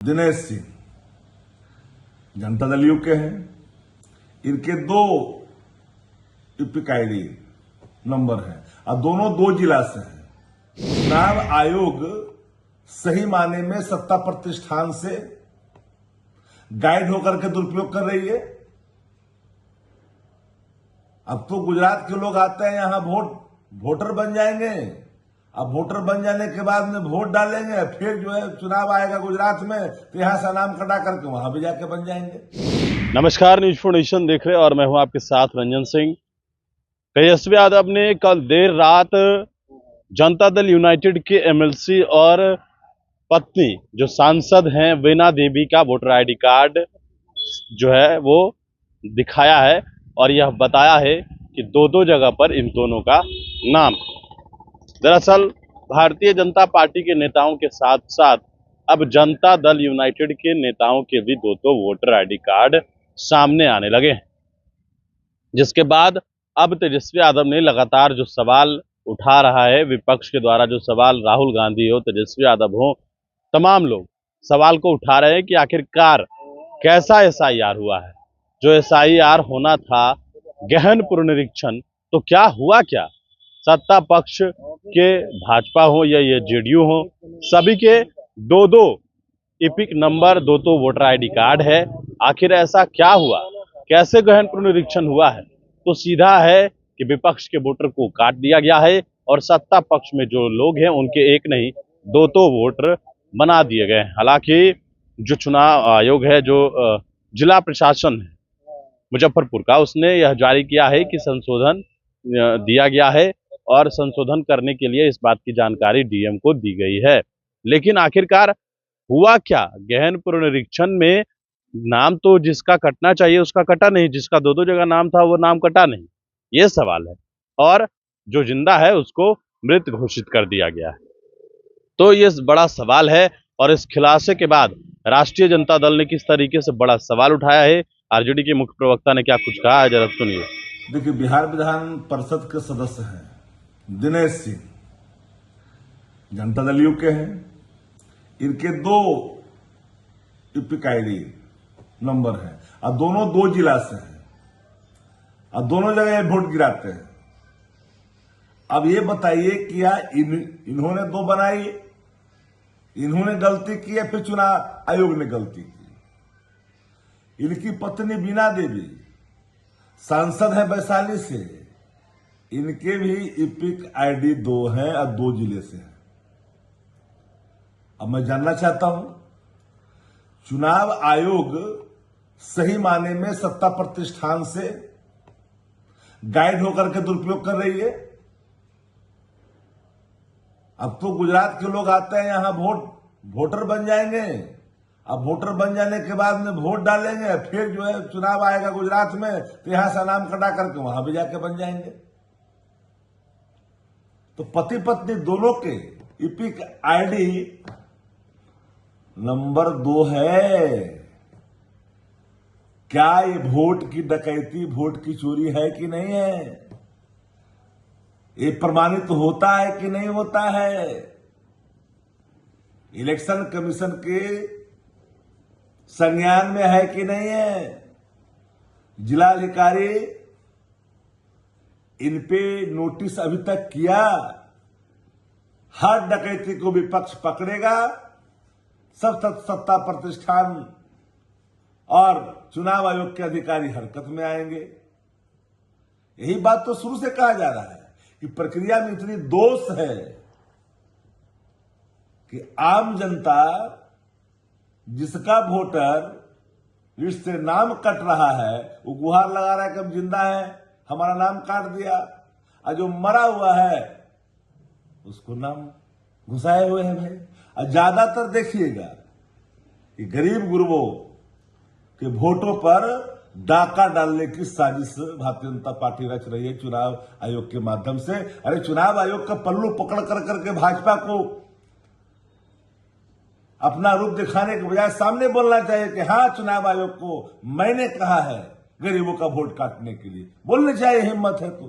Dinesh Singh Janata Dal you के हैं। इनके 2 ईपिक आईडी नंबर है और दोनों 2 जिला से हैं। चुनाव आयोग सही माने में सत्ता प्रतिष्ठान से गाइड होकर के दुरुपयोग कर रही है। अब तो गुजरात के लोग आते हैं यहां वोटर बन जाएंगे। अब वोटर बन जाने के बाद में वोट डालेंगे, फिर जो है चुनाव आएगा गुजरात में तो यहां से नाम कटा करके वहां भी जाके बन जाएंगे। नमस्कार, न्यूज फॉर नेशन देख रहे हैं और मैं हूं आपके साथ रंजन सिंह। तेजस्वी यादव ने कल देर रात जनता दल यूनाइटेड के एमएलसी और पत्नी जो सांसद हैं वीणा देवी का वोटर आईडी कार्ड जो है वो दिखाया है और यह बताया है कि 2 जगह पर इन दोनों का नाम। दरअसल भारतीय जनता पार्टी के नेताओं के साथ साथ अब जनता दल यूनाइटेड के नेताओं के भी 2 वोटर आईडी कार्ड सामने आने लगे हैं, जिसके बाद अब तेजस्वी यादव ने लगातार जो सवाल उठा रहा है, विपक्ष के द्वारा जो सवाल राहुल गांधी हो, तेजस्वी यादव हो, तमाम लोग सवाल को उठा रहे हैं कि आखिरकार कैसा एसआईआर हुआ है। जो एसआईआर होना था, गहन पुनरीक्षण, तो क्या हुआ क्या? सत्ता पक्ष के भाजपा हो या ये जेडीयू हो, सभी के 2 EPIC number 2 voter ID card है। आखिर ऐसा क्या हुआ, कैसे गहन पुनरीक्षण हुआ है? तो सीधा है कि विपक्ष के वोटर को काट दिया गया है और सत्ता पक्ष में जो लोग हैं उनके एक नहीं 2 वोटर बना दिए गए हैं। हालांकि जो चुनाव आयोग है, जो जिला प्रशासन है मुजफ्फरपुर का, उसने यह जारी किया है कि संशोधन दिया गया है और संशोधन करने के लिए इस बात की जानकारी डीएम को दी गई है। लेकिन आखिरकार हुआ क्या? गहन पुनरीक्षण में नाम तो जिसका कटना चाहिए उसका कटा नहीं, जिसका 2 जगह नाम था वो नाम कटा नहीं, ये सवाल है। और जो जिंदा है उसको मृत घोषित कर दिया गया है। तो ये बड़ा सवाल है और इस खुलासे के बाद राष्ट्रीय जनता दल ने किस तरीके से बड़ा सवाल उठाया है, आरजेडी के मुख्य प्रवक्ता ने क्या कुछ कहा है, जरा सुनिए। देखिए, बिहार विधान परिषद के सदस्य हैं दिनेश सिंह, जनता दल यू के हैं। इनके 2 ईपिक आईडी नंबर है और दोनों 2 जिला से हैं और दोनों जगह वोट गिराते हैं। अब ये बताइए कि या इन्होंने 2 बनाई, इन्होंने गलती की या फिर चुनाव आयोग ने गलती की? इनकी पत्नी वीणा देवी सांसद है वैशाली से, इनके भी ईपिक आईडी 2 हैं और 2 जिले से हैं। अब मैं जानना चाहता हूं, चुनाव आयोग सही माने में सत्ता प्रतिष्ठान से गाइड होकर के दुरुपयोग कर रही है। अब तो गुजरात के लोग आते हैं यहां वोटर बन जाएंगे। अब वोटर बन जाने के बाद में वोट डालेंगे, फिर जो है चुनाव आएगा गुजरात में तो यहां से नाम कटा करके वहां भी जाके बन जाएंगे। तो पति पत्नी दोनों के ईपिक आईडी नंबर 2 है। क्या ये वोट की डकैती, वोट की चोरी है कि नहीं है? ये प्रमाणित होता है कि नहीं होता है? इलेक्शन कमीशन के संज्ञान में है कि नहीं है? जिलाधिकारी इन पे नोटिस अभी तक किया? हर डकैती को विपक्ष पकड़ेगा, सब सत्ता प्रतिष्ठान और चुनाव आयोग के अधिकारी हरकत में आएंगे। यही बात तो शुरू से कहा जा रहा है कि प्रक्रिया में इतनी दोष है कि आम जनता, जिसका वोटर लिस्ट से नाम कट रहा है, वो गुहार लगा रहा है कि हम जिंदा है, हमारा नाम काट दिया, और जो मरा हुआ है उसको नाम घुसाए हुए हैं भाई। और ज्यादातर देखिएगा कि गरीब गुरबों के वोटों पर डाका डालने की साजिश भारतीय जनता पार्टी रच रही है चुनाव आयोग के माध्यम से। अरे चुनाव आयोग का पल्लू पकड़ कर करके भाजपा को अपना रूप दिखाने के बजाय सामने बोलना चाहिए कि हाँ, चुनाव आयोग को मैंने कहा है गरीबों का वोट काटने के लिए। बोलने चाहिए, हिम्मत है तो।